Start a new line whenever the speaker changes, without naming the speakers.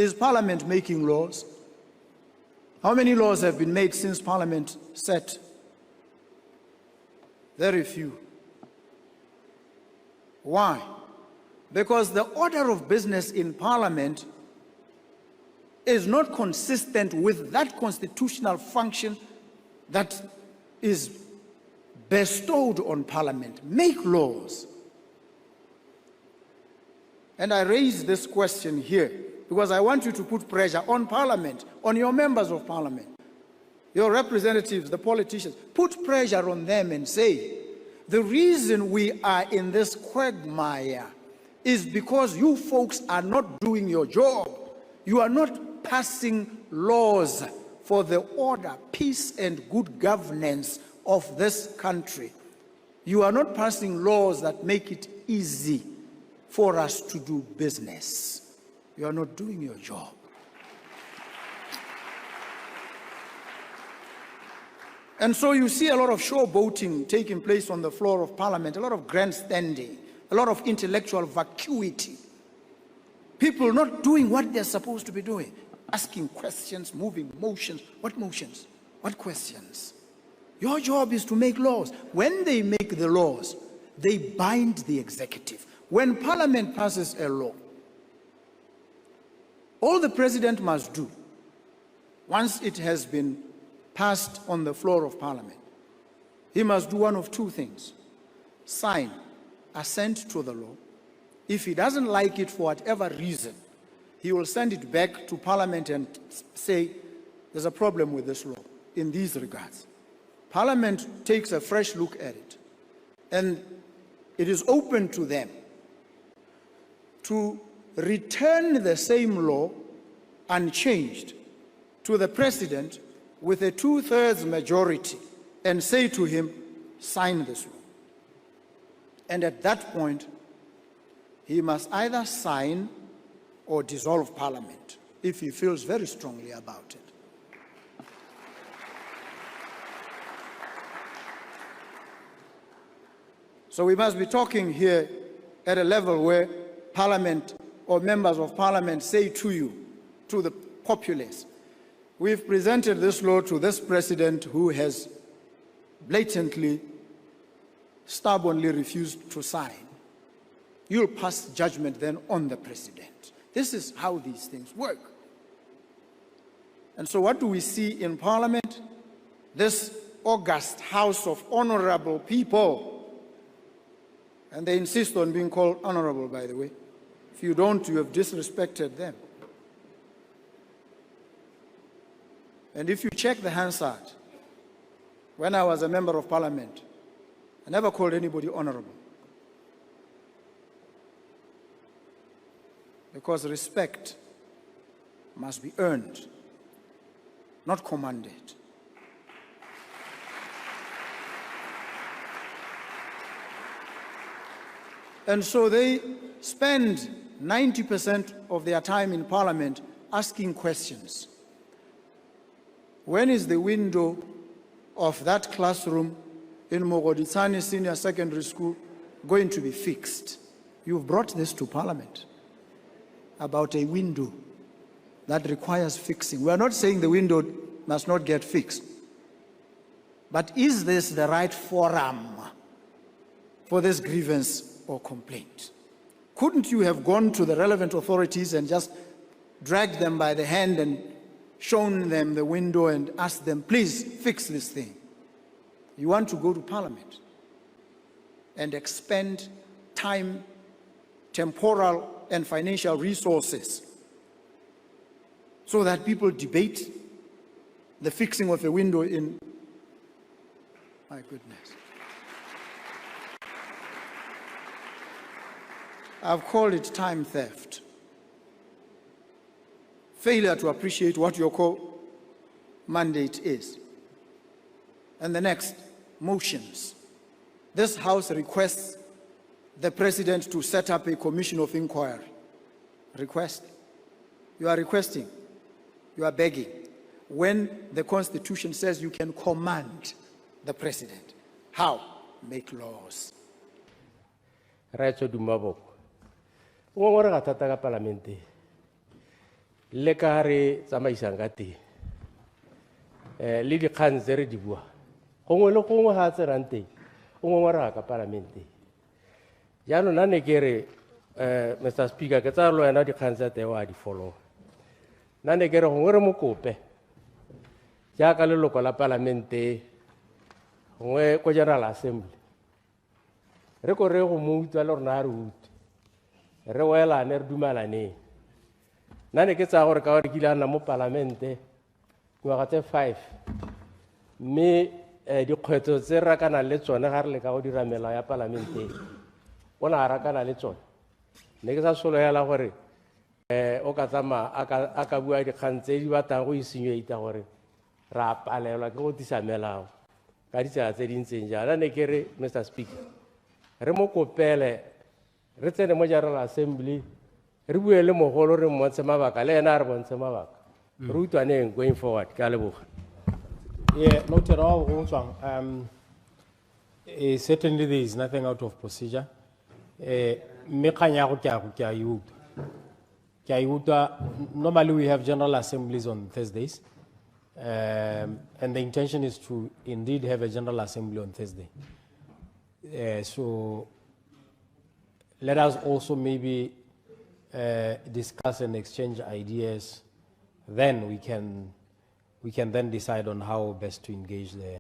Is Parliament making laws? How many laws have been made since Parliament sat? Very few. Why? Because the order of business in Parliament is not consistent with that constitutional function that is bestowed on Parliament. Make laws. And I raise this question here because I want you to put pressure on Parliament, on your members of Parliament, your representatives, the politicians. Put pressure on them and say, the reason we are in this quagmire is because you folks are not doing your job. You are not passing laws for the order, peace, and good governance of this country. You are not passing laws that make it easy for us to do business. You are not doing your job. And so you see a lot of showboating taking place on the floor of Parliament, a lot of grandstanding, a lot of intellectual vacuity. People not doing what they're supposed to be doing, asking questions, moving motions. What motions? What questions? Your job is to make laws. When they make the laws, they bind the executive. When Parliament passes a law, all the president must do, once it has been passed on the floor of Parliament, he must do one of two things: sign, assent to the law. If he doesn't like it for whatever reason, he will send it back to Parliament and say, there's a problem with this law in these regards. Parliament takes a fresh look at it, and it is open to them to return the same law unchanged to the President with a 2/3 majority and say to him, sign this law. And at that point, he must either sign or dissolve Parliament if he feels very strongly about it. So we must be talking here at a level where Parliament or members of Parliament say to you, to the populace, we've presented this law to this president who has blatantly, stubbornly refused to sign. You'll pass judgment then on the president. This is how these things work. And so what do we see in Parliament? This august house of honorable people. And they insist on being called honorable, by the way. If you don't, you have disrespected them. And if you check the Hansard, when I was a member of Parliament, I never called anybody honorable. Because respect must be earned, not commanded. And so they spend 90% of their time in Parliament asking questions. When is the window of that classroom in Mogoditsani Senior Secondary School going to be fixed? You've brought this to Parliament about a window that requires fixing. We are not saying the window must not get fixed. But is this the right forum for this grievance or complaint? Couldn't you have gone to the relevant authorities and just dragged them by the hand and shown them the window and asked them, please fix this thing? You want to go to Parliament and expend time, temporal and financial resources so that people debate the fixing of a window in, my goodness. I've called it time theft. Failure to appreciate what your core mandate is. And the next, motions. This House requests the President to set up a commission of inquiry. Request. You are requesting. You are begging. When the Constitution says you can command the President. How? Make laws.
Right, so do Boko. Ngongora ga tata ka parlamente. le ka re tsamaisang ka teng le dikgang tse re di bua gongwe le gongwe ga a tsenang teng o ngongora ka parlamente jaanong nna ne ke re Mr. Speaker ke tsaya le wena dikgang tsa teng wa di follow nna ne ke re gongwe re mo kope jaaka leloko la parlamente gongwe ko General Assembly re ko re go mo utlwa le rona re utlwe re welane re dumalaneng nna ne ke tsaya gore ka gore ke ile a nna mo parlamente dingwaga tse 5 mme dikgwetlho tse re rakanang le tsone ga re le ka go dira melao ya parlamente o ne a rakana le tsone ne ke sa sologela gore o ka tsamaya a ka bua dikgang tse di batlang go insinuata gore ra palelwa ke go tisa melao ka ditsela tse di ntseng jalo ne ke re Mr. Speaker re mo kopele re tsene mo General Assembly re bue le mogolo re mmontshe mabaka le ena a re bontshe mabaka re utlwaneng going forward ka leboga.
Yeah, noted all. Certainly there is nothing out of procedure. Normally we have general assemblies on Thursdays, and the intention is to indeed have a general assembly on Thursday. So let us also maybe discuss and exchange ideas. Then we can then decide on how best to engage there.